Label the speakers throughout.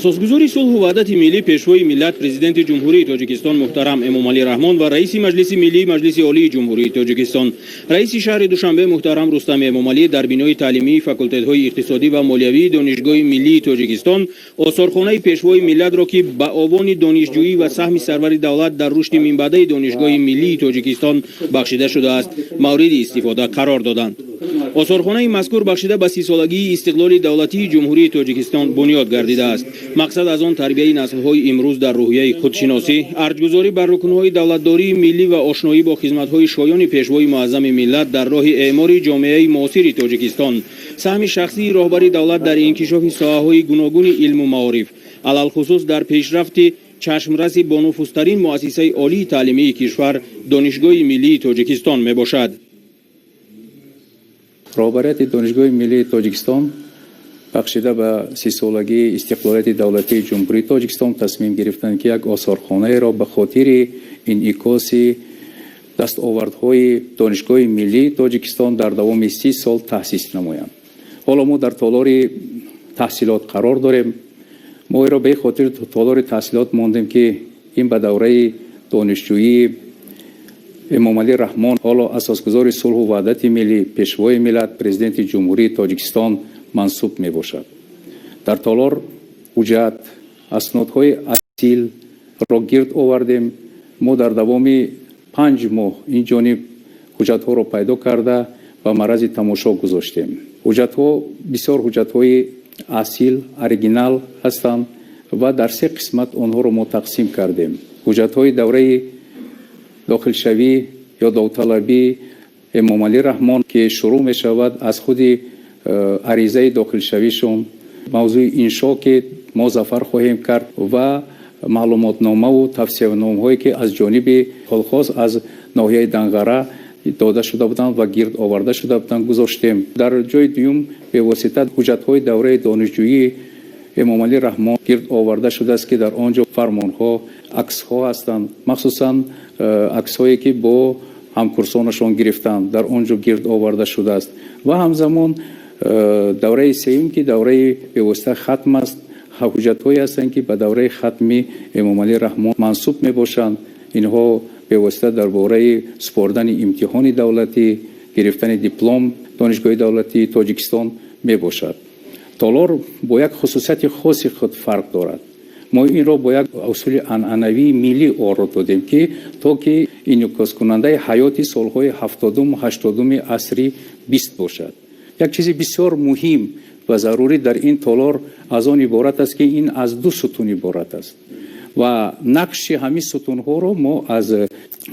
Speaker 1: اساسگزاری صلح و وحدت ملی پیشوای ملت پرزیدنت جمهوری تاجیکستان محترم امامعلی رحمان و رئیس مجلس ملی مجلس عالی جمهوری تاجیکستان رئیس شهر دوشنبه محترم رستم امامعلی در بینای تعلیمی فاکولت‌های اقتصادی و مالیوی دانشگاه ملی تاجیکستان آثارخانه پیشوای ملت را که به عنوان دانشجویی و سهم سرور دولت در رشد منبع دانشگاه ملی تاجیکستان بخشیده شده است مورد استفاده قرار دادند. آثارخانه مذکور بخشیده به 30 سالگی استقلال دولتی جمهوری تاجیکستان بنیاد گردیده است. مقصد از آن تربیت نسل‌های امروز در روحیه خودشناسی، ارجگذاری بر رکن‌های دولتداری ملی و آشنایی با خدمت‌های شایان پیشوای معظم ملت در راه اعمار جامعه معاصر تاجیکستان، سهم شخصی راهبری دولت در انکشاف ساحه‌های گوناگون علم و معارف، علل خصوص در پیشرفت چشمرس با نفوذترین مؤسسه عالی تعلیمی کشور دانشگاه ملی تاجیکستان میباشد.
Speaker 2: راهبریت دانشگاه ملی تاجیکستان بخشیده به 30 سالگی استقلالیت دولتی جمهوری تاجیکستان تصمیم گرفتند که یک آثارخانه را به خاطر انعکاس دستاوردهای دانشگاه ملی تاجیکستان در دوام 30 سال تأسیس نمایند. حالا ما در تالار تحصیلات قرار داریم. ما را به خاطر تالار تحصیلات ماندیم که این به دوره دانشجویی امامعلی رحمان حالا اساسگزار صلح و وحدت ملی پیشوای ملت پرزیدنت جمهوری تاجیکستان منصوب می باشد. در تالار حجت اسنادهای اصیل را گرد آوردیم. ما در دوام 5 ماه این جانب حجت ها را پیدا کرده و معرض تماشا گذاشتیم. حجت ها بسیار حجت های اصیل اورجینال هستند و در 3 قسمت آنها را ما تقسیم کردیم. حجت های دوره داخل شوی یا داوطلبی امامعلی رحمان که شروع می شود از خود عریضه داخل شویشون، موضوع انشا که ما ظفر خواهیم کرد و معلومات نامه و توصیه نامه هایی که از جانب خلخاص از ناحیه دنغره داده شده بودند و گرد آورده شده بودند گذاشتیم. در جای دوم به واسطه حجت های دوره دانشجویی امامعلی رحمان گرد آورده شده است که در آنجا فرمان ها عکس ها هستند، مخصوصا عکس هایی که با همکرسانشان گرفتند در آنجا گرد آورده شده است و همزمان دوره سوم که دوره به واسطه ختم است، حجت هایی هستند که به دوره ختم امامعلی رحمان منصوب می باشند. اینها به واسطه درباره سپردن امتحان دولتی، گرفتن دیپلم دانشگاه دولتی تاجیکستان می باشد. تالار با یک خصوصیت خاصی خود فرق دارد. ما این را با یک اصول عنعنوی ملی آورد دادیم که تا که انعکاس کننده حیات سالهای 70 و 80 عصری 20 باشد. یک چیز بسیار مهم و ضروری در این تالار از آن عبارت است که این از 2 ستون عبارت است و نقش همین ستون ها را ما از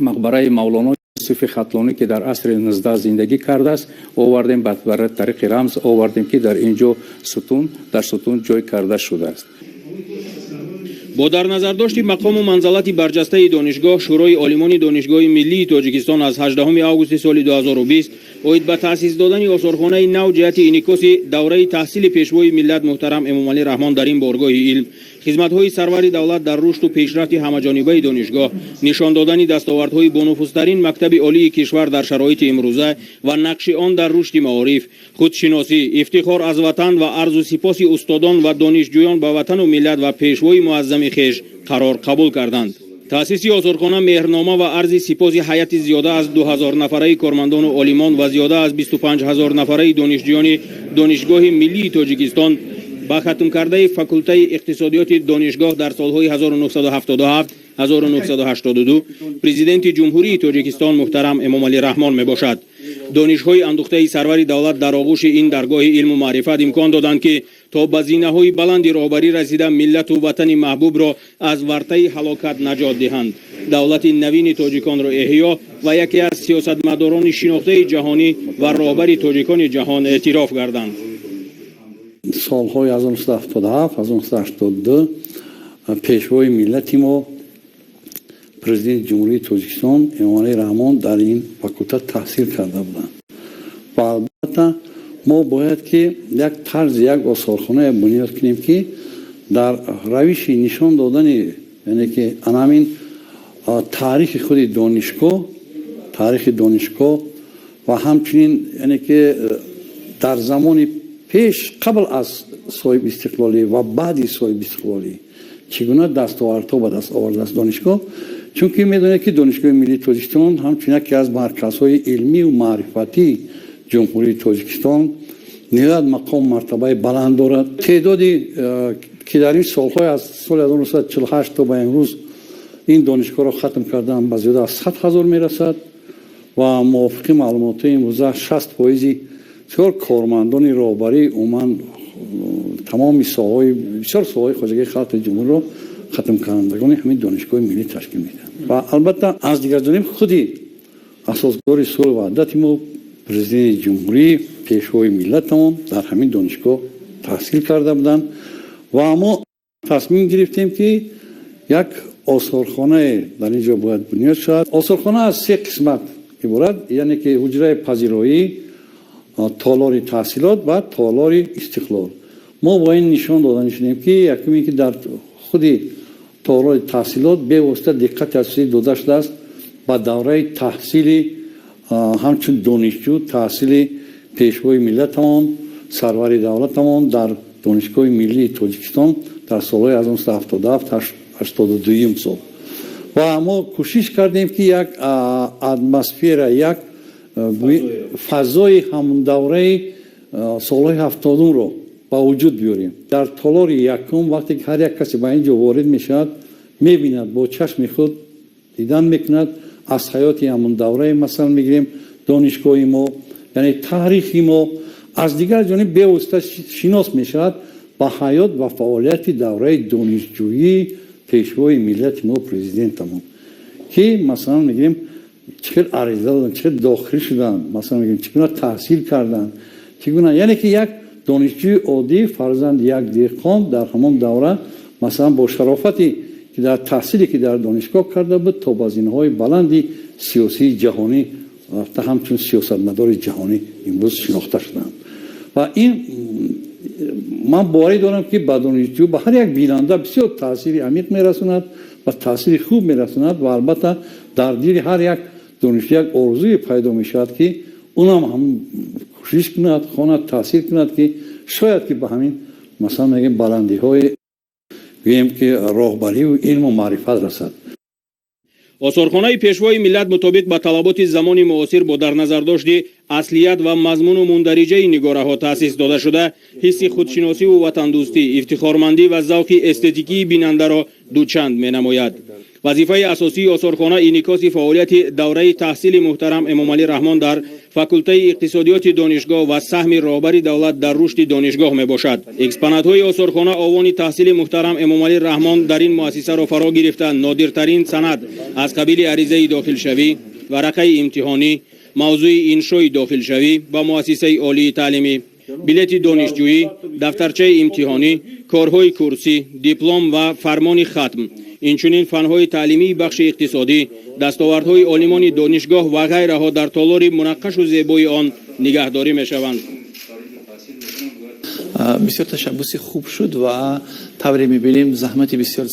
Speaker 2: مقبره مولانا یوسف ختلانی که در عصر 19 زندگی کرده است آوردیم، بر طریق رمز آوردیم که در اینجا در ستون جای کرده شده است.
Speaker 1: با در نظر داشت مقام و منزلت برجسته دانشگاه، شورای عالمان دانشگاه ملی تاجیکستان از 18 آگوست سال 2020 اوید به تأسیس دادن آثارخانه نو جهت انعکاس دوره تحصیل پیشوای ملت محترم امامعلی رحمان در این بارگاه علم، خدمت‌های سرور دولت در رشد و پیشرفت همه‌جانبه دانشگاه، نشان دادن دستاوردهای بانفوذترین مکتب عالی کشور در شرایط امروزه و نقش آن در رشد معارف، خودشناسی، افتخار از وطن و عرض و سپاس استادان و دانشجویان به وطن و ملت و پیشوای معظم خویش قرار قبول کردند. تأسیس آثارخانه مهرنامه و عرض سپاس هیئت زیاده از 2000 نفره کارمندان و عالمان و زیاده از 25000 نفره دانشجویان دانشگاه ملی تاجیکستان با ختم کرده فاکولته اقتصادیات دانشگاه در سالهای 1977 1982 پرزیدنت جمهوری تاجیکستان محترم امامعلی رحمان می باشد. دانش‌های اندوخته سرور دولت در آغوش این درگاه علم و معرفت امکان دادند که تا به زینه‌های بلند راهبری رسیده ملت و وطن محبوب را از ورطه هلاکت نجات دهند. دولت نوین تاجیکان را احیا و یکی از سیاستمداران شناخته جهانی و راهبر تاجیکان جهان اعتراف گردند.
Speaker 3: سالهای 1977 1982 پیشوای ملت ما پرزیدنت جمهوری تاجیکستان امامعلی رحمان در این فاکولته تحصیل کرده بودند و البته ما باید که یک طرز یک آثارخانه بنیاد کنیم که در روش نشان دادن یعنی که همین تاریخ خود دانشگاه و همچنین یعنی که در زمان پیش قبل از صاحب استقلالی و بعد صاحب استقلالی چگونه دستاوردها به دست آورده است دانشگاه، چون که میدونه که دانشگاه ملی تاجیکستان همچنین که از مرکزهای علمی و معرفتی جمهوری تاجیکستان نهایت مقام مرتبه بلند دارد. تعدادی که در این سالهای از سال 1948 تا به امروز این دانشگاه را ختم کردن به زیاده از 100,000 میرسد و موافق معلومات امروزه 60% بسیار کارمندان راهبری عموما تمام ساحه‌های بسیار ساحه‌های خواجگی خلق جمهوری را ختم کنندگان همین دانشگاه ملی تشکیل میدن. و البته از دیگر جانب خودی اساسدار صلح و وحدت ما پرزیدنت جمهوری پیشوای ملت هم در همین دانشگاه تحصیل کرده بودند و ما تصمیم گرفتیم که یک آثارخانه در اینجا باید بنیاد شود. آثارخانه از 3 قسمت عبارت، یعنی که حجره پذیرایی، تالار تحصیلات و تالار استقلال. ما با این نشان دادن شدیم که یکمی که در خود تالار تحصیلات به واسطه دقت اساسی داده شده است با دوره تحصیل همچون دانشجو تحصیل پیشوای ملت هم سرور دولت هم در دانشگاه ملی تاجیکستان در سالهای 1977 تا 82 سال و ما کوشش کردیم که یک اتمسفر، یک فضای همون دوره سالهای 70 رو با وجود بیاریم. در تالار یکم وقتی که هر یک کسی به اینجا وارد میشد میبیند، با چشم خود دیدن میکند از حیات همون دوره مثلا میگیریم دانشگاه ما، یعنی تاریخی ما از دیگر جانب به واسطه شناس میشد با حیات و فعالیت دوره دانشجویی پیشوای ملت ما پرزیدنت ما که مثلا میگیم چقدر عریضه دادن، چقدر داخلی شدن، مثلا میگیم چگونه تحصیل کردن، چگونه، یعنی که یک دانشجوی عادی فرزند یک دهقان در همان دوره مثلا با شرافتی که در تحصیلی که در دانشگاه کرده بود تا با زینه‌های بلندی سیاسی جهانی تا همچون سیاستمدار جهانی امروز شناخته شدند. و این من باوری دارم که با دانشجو به هر یک بیننده بسیار تاثیر عمیق میرساند و تاثیر خوب میرساند و البته در دل هر یک دانشجو یک آرزوی پیدا میشود که اونم هم کوشش کند خواند تاثیر کند که شاید که به همین مثلا میگیم بلندی های گوییم که راهبری و علم و معرفت رسد.
Speaker 1: آثارخانه پیشوای ملت مطابق با طلبات زمان معاصر با در نظر داشت اصلیت و مضمون و مندرجه نگاره ها تأسیس داده شده، حس خودشناسی و وطن دوستی، افتخارمندی و ذوق استتیکی بیننده را دوچند می نماید. وظیفه اساسی آثارخانه انعکاس فعالیت دوره تحصیل محترم امام علی رحمان در فاکولته اقتصادیات دانشگاه و سهم راهبری دولت در رشد دانشگاه می باشد. اکسپونات های آثارخانه آوان تحصیل محترم امام علی رحمان در این مؤسسه را فرا گرفته نادرترین سند از قبیل عریضه داخل شوی، ورقه امتحانی، موضوع انشای داخل شوی با مؤسسه عالی تعلیمی، بلیت دانشجویی، دفترچه امتحانی، کارهای کورسی، دیپلم و فرمان ختم، اینچنین فنهای تعلیمی بخش اقتصادی، دستاوردهای عالمان دانشگاه و غیره ها در تالار منقش و زیبای آن نگهداری می شوند.
Speaker 4: بسیار تشبوس خوب شد و طوری می‌بینیم زحمتی بسیار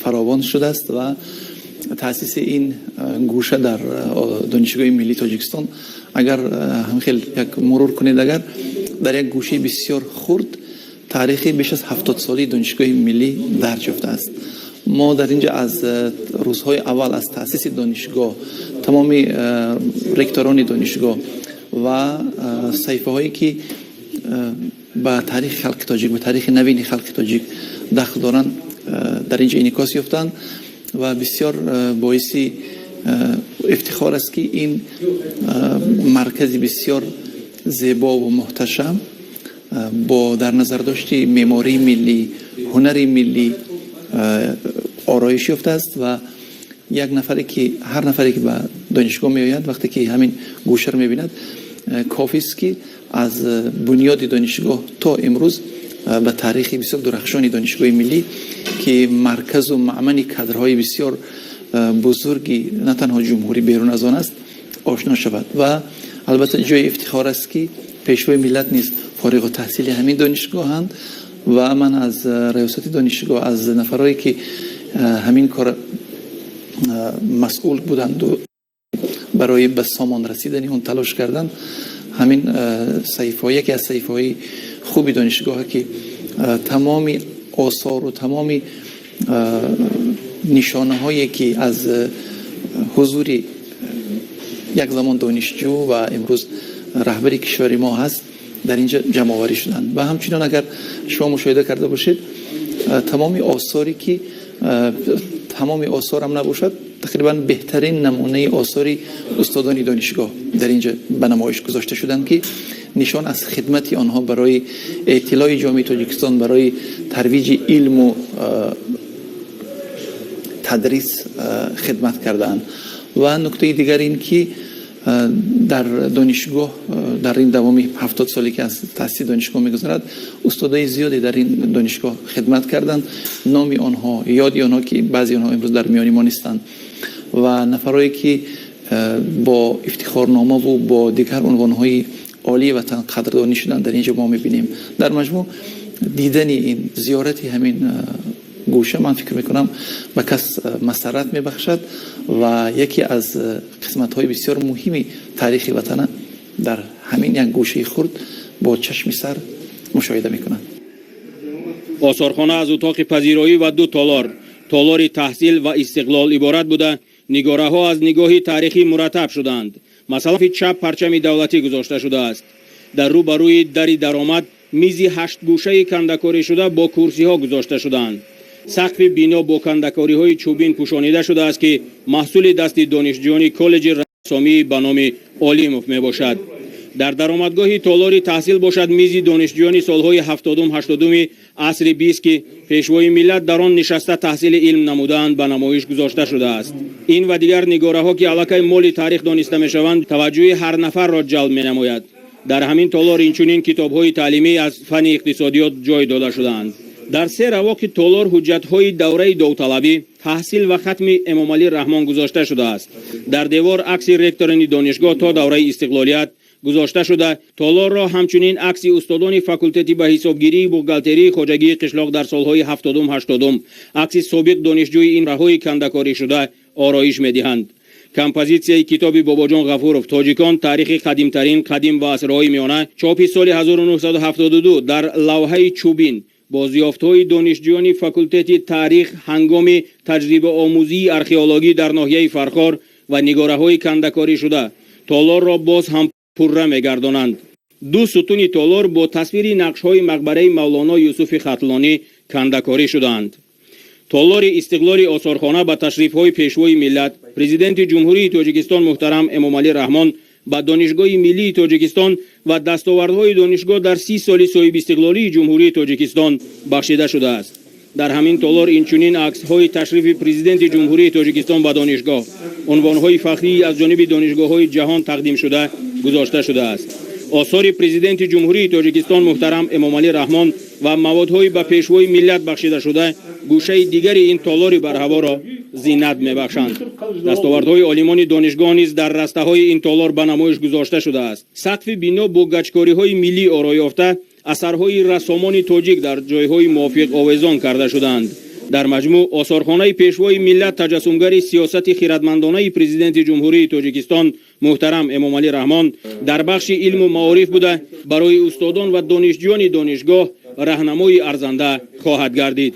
Speaker 4: فراوان شده است و تأسیس این گوشه در دانشگاه ملی تاجیکستان اگر هم خیلی یک مرور کنید، اگر در یک گوشه بسیار خرد تاریخی بیش از 70 سالی دانشگاه ملی درج یافته است. ما در اینجا از روزهای اول از تأسیس دانشگاه تمام رکتوران دانشگاه و صحیفه هایی که با تاریخ خلق تاجیک، با تاریخ نوین خلق تاجیک دخل دارند در اینجا انعکاس یافتند و بسیار باعث افتخار است که این مرکز بسیار زیبا و محتشم با در نظر داشتی معماری ملی، هنر ملی آرایش یافته است و یک نفری که هر نفری که به دانشگاه میآید وقتی که همین گوشه رو میبیند کافی است که از بنیاد دانشگاه تا امروز به تاریخ بسیار درخشان دانشگاه ملی که مرکز و معمن کادرهای بسیار بزرگی نه تنها جمهوری بیرون از آن است آشنا شود و البته جای افتخار است که پیشوای ملت نیز فارغ التحصیل همین دانشگاه هستند و من از ریاست دانشگاه از نفرایی که همین کار مسئول بودند و برای به سامان رسیدن اون تلاش کردند، همین صحیفه یکی از صحیفه های خوبی دانشگاه که تمام آثار و تمام نشانه هایی که از حضور یک زمان دانشجو و امروز رهبری کشور ما هست در اینجا جمع آوری شدن. و همچنین اگر شما مشاهده کرده باشید تمام آثاری که تمام آثار هم نباشد تقریبا بهترین نمونه آثاری استادان دانشگاه در اینجا به نمایش گذاشته شدند که نشان از خدمت آنها برای اطلاع جامعه تاجیکستان، برای ترویج علم و تدریس خدمت کردند. و نکته دیگر این که در دانشگاه در این دوام 70 سالی که از تأسیس دانشگاه می‌گذرد استادای زیادی در این دانشگاه خدمت کردند. نام آنها، یاد آنها که بعضی آنها امروز در میان ما نیستند و نفرایی که با افتخارنامه و با دیگر عنوان‌های عالی وطن قدردانی شدن در اینجا ما می‌بینیم. در مجموع دیدن این زیارت همین گوشه من فکر میکنم به کس مسرت میبخشد و یکی از قسمت‌های بسیار مهمی تاریخ وطن در همین یک گوشه خرد با چشم سر مشاهده میکنند.
Speaker 1: آثارخانه از اتاق پذیرایی و دو تالار تحصیل و استقلال عبارت بوده. نگاره ها از نگاهی تاریخی مرتب شدند. مثلا چپ پرچم دولتی گذاشته شده است. در روبروی دری درآمد میزی 8 گوشه کندکاری شده با کرسی ها گذاشته شدند. سقف بنا با کندکاری های چوبین پوشانیده شده است که محصول دست دانشجویان کالج رسامی به نام علیموف می باشد. در درآمدگاه تالار تحصیل باشد میزی دانشجویان سالهای 70 عصر 20 که پیشوای ملت در آن نشسته تحصیل علم نمودند به نمایش گذاشته شده است. این و دیگر نگاره ها که علاقه مال تاریخ دانسته می شوند توجه هر نفر را جلب می نماید. در همین تالار اینچنین کتاب های تعلیمی از فن اقتصادیات جای داده شدند. در سه رواق تالار حجت های دوره داوطلبی، تحصیل و ختم امام علی رحمان گذاشته شده است. در دیوار عکس رکتوران دانشگاه تا دوره استقلالیت گذاشته شده. تالار را همچنین عکس استادان فاکولته به حسابگیری بوغالتری خواجگی قشلاق در سالهای 70 80 عکس سابق دانشجوی این راههای کندکاری شده آرایش می‌دهند. کمپوزیسیای کتاب باباجان غفورов تاجیکان تاریخ قدیم و عصرهای میانه چاپ سال 1972 در لوحه چوبین با زیافت‌های دانشجویان فاکولته تاریخ هنگام تجربه آموزی آرکئولوژی در ناحیه فرخار و نگاره‌های کندکاری شده تالار را باز هم پرره می‌گردانند. دو ستون تالار با تصویر نقش‌های مقبره مولانا یوسف خطلانی کندکاری شدند. تالار استقلال آثارخانه با تشریف‌های پیشوای ملت پرزیدنت جمهوری تاجیکستان محترم امام علی رحمان با دانشگاه ملی تاجیکستان و دستاوردهای دانشگاه در 30 سال صاحب استقلالی جمهوری تاجیکستان بخشیده شده است. در همین تالار اینچنین عکس‌های تشریف پرزیدنت جمهوری تاجیکستان به دانشگاه، عنوان‌های فخری از جانب دانشگاه‌های جهان تقدیم شده گذاشته شده است. آثار پرزیدنت جمهوری تاجیکستان محترم امام علی رحمان و موادهای به پیشوای ملت بخشیده شده گوشه دیگر این تالار برهوا را زینت می‌بخشند. دستاوردهای عالمان دانشگاه نیز در رسته‌های این تالار به نمایش گذاشته شده است. سقف بنا با گچکاری‌های ملی آرای یافته اثرهای رسامان تاجیک در جایهای موافق آویزان کرده شدند. در مجموع آثارخانه پیشوای ملت تجسمگر سیاست خردمندانه پرزیدنت جمهوری تاجیکستان محترم امام علی رحمان در بخش علم و معارف بوده برای استادان و دانشجویان دانشگاه راهنمای ارزنده خواهد گردید.